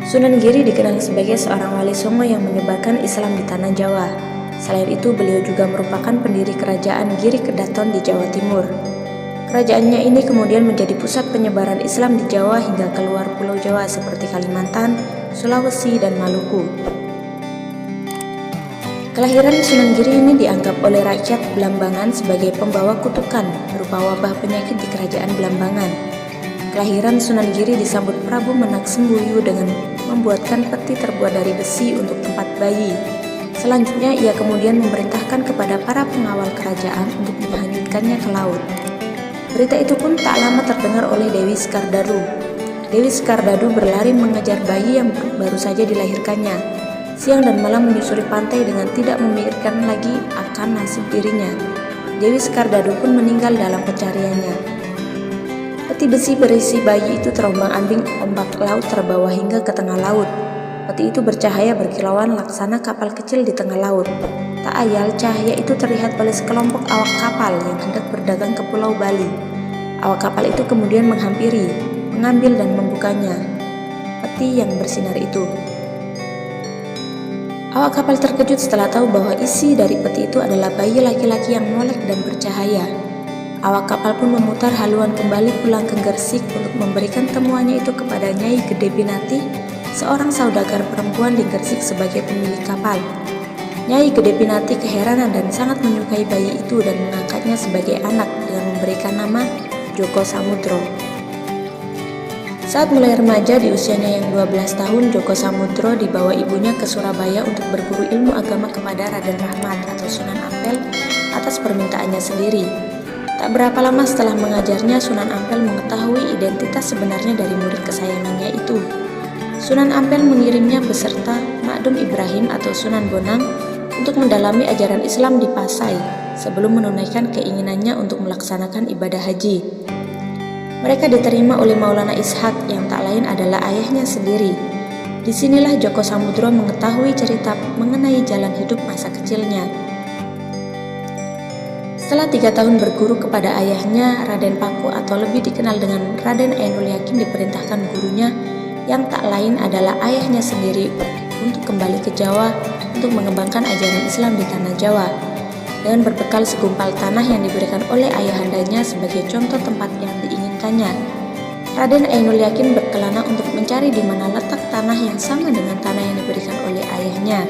Sunan Giri dikenal sebagai seorang wali songo yang menyebarkan Islam di tanah Jawa. Selain itu, beliau juga merupakan pendiri kerajaan Giri Kedaton di Jawa Timur. Kerajaannya ini kemudian menjadi pusat penyebaran Islam di Jawa hingga keluar Pulau Jawa seperti Kalimantan, Sulawesi, dan Maluku. Kelahiran Sunan Giri ini dianggap oleh rakyat Blambangan sebagai pembawa kutukan berupa wabah penyakit di kerajaan Blambangan. Kelahiran Sunan Giri disambut Prabu Menak Sembuyu dengan membuatkan peti terbuat dari besi untuk tempat bayi. Selanjutnya ia kemudian memerintahkan kepada para pengawal kerajaan untuk menghanyutkannya ke laut. Berita itu pun tak lama terdengar oleh Dewi Skardadu. Dewi Skardadu berlari mengejar bayi yang baru saja dilahirkannya. Siang dan malam menyusuri pantai dengan tidak memikirkan lagi akan nasib dirinya. Dewi Skardadu pun meninggal dalam pencariannya. Peti besi berisi bayi itu terombang-ambing ombak laut terbawa hingga ke tengah laut. Peti itu bercahaya berkilauan laksana kapal kecil di tengah laut. Tak ayal cahaya itu terlihat oleh sekelompok awak kapal yang hendak berdagang ke Pulau Bali. Awak kapal itu kemudian menghampiri, mengambil dan membukanya peti yang bersinar itu. Awak kapal terkejut setelah tahu bahwa isi dari peti itu adalah bayi laki-laki yang molek dan bercahaya. Awak kapal pun memutar haluan kembali pulang ke Gresik untuk memberikan temuannya itu kepada Nyai Gede Binati, seorang saudagar perempuan di Gresik sebagai pemilik kapal. Nyai Gede Binati keheranan dan sangat menyukai bayi itu dan mengangkatnya sebagai anak dengan memberikan nama Joko Samudro. Saat mulai remaja di usianya yang 12 tahun, Joko Samudro dibawa ibunya ke Surabaya untuk berguru ilmu agama kepada Raden Rahmat atau Sunan Ampel atas permintaannya sendiri. Tak berapa lama setelah mengajarnya, Sunan Ampel mengetahui identitas sebenarnya dari murid kesayangannya itu. Sunan Ampel mengirimnya beserta Makdum Ibrahim atau Sunan Bonang untuk mendalami ajaran Islam di Pasai sebelum menunaikan keinginannya untuk melaksanakan ibadah haji. Mereka diterima oleh Maulana Ishak yang tak lain adalah ayahnya sendiri. Disinilah Joko Samudro mengetahui cerita mengenai jalan hidup masa kecilnya. Setelah 3 tahun berguru kepada ayahnya, Raden Paku atau lebih dikenal dengan Raden Ainul Yakin diperintahkan gurunya yang tak lain adalah ayahnya sendiri untuk kembali ke Jawa untuk mengembangkan ajaran Islam di tanah Jawa. Dengan berbekal segumpal tanah yang diberikan oleh ayahandanya sebagai contoh tempat yang diinginkannya, Raden Ainul Yakin berkelana untuk mencari di mana letak tanah yang sama dengan tanah yang diberikan oleh ayahnya.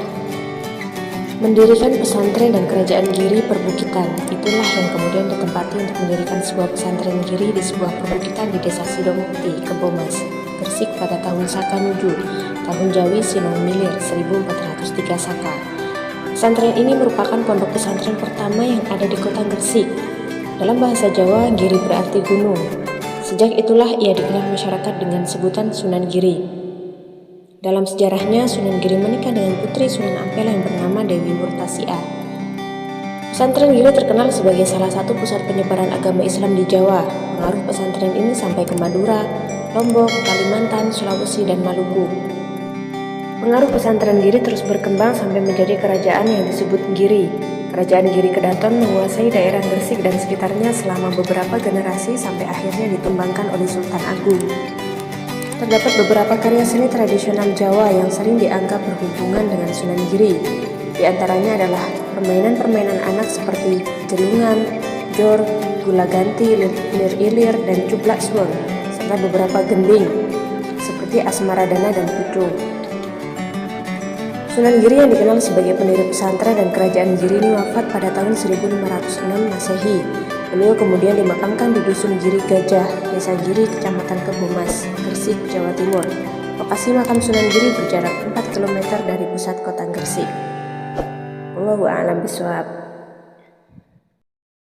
Mendirikan pesantren dan kerajaan Giri perbukitan, itulah yang kemudian ditempati untuk mendirikan sebuah pesantren Giri di sebuah perbukitan di desa Sidomukti, Kebomas, Gresik pada tahun Saka Nuju, tahun Jawi Sinong Milir 1403 Saka. Pesantren ini merupakan pondok pesantren pertama yang ada di kota Gresik. Dalam bahasa Jawa, Giri berarti gunung. Sejak itulah ia dikenal masyarakat dengan sebutan Sunan Giri. Dalam sejarahnya, Sunan Giri menikah dengan putri Sunan Ampel yang bernama Dewi Murtasiah. Pesantren Giri terkenal sebagai salah satu pusat penyebaran agama Islam di Jawa. Pengaruh pesantren ini sampai ke Madura, Lombok, Kalimantan, Sulawesi, dan Maluku. Pengaruh pesantren Giri terus berkembang sampai menjadi kerajaan yang disebut Giri. Kerajaan Giri Kedaton menguasai daerah Gresik dan sekitarnya selama beberapa generasi sampai akhirnya ditumbangkan oleh Sultan Agung. Terdapat beberapa karya seni tradisional Jawa yang sering dianggap berhubungan dengan Sunan Giri. Di antaranya adalah permainan-permainan anak seperti jelungan, jor, gula ganti, ilir-ilir, dan cuplak suweng, serta beberapa gending seperti Asmaradana dan Pucung. Sunan Giri yang dikenal sebagai pendiri pesantren dan kerajaan Giri ini wafat pada tahun 1506 Masehi. Beliau kemudian dimakamkan di Dusun Giri Gajah, Desa Giri, Kecamatan Kebomas, Gresik, Jawa Timur. Lokasi makam Sunan Giri berjarak 4 km dari pusat kota Gresik. Wallahu a'lam bishawab.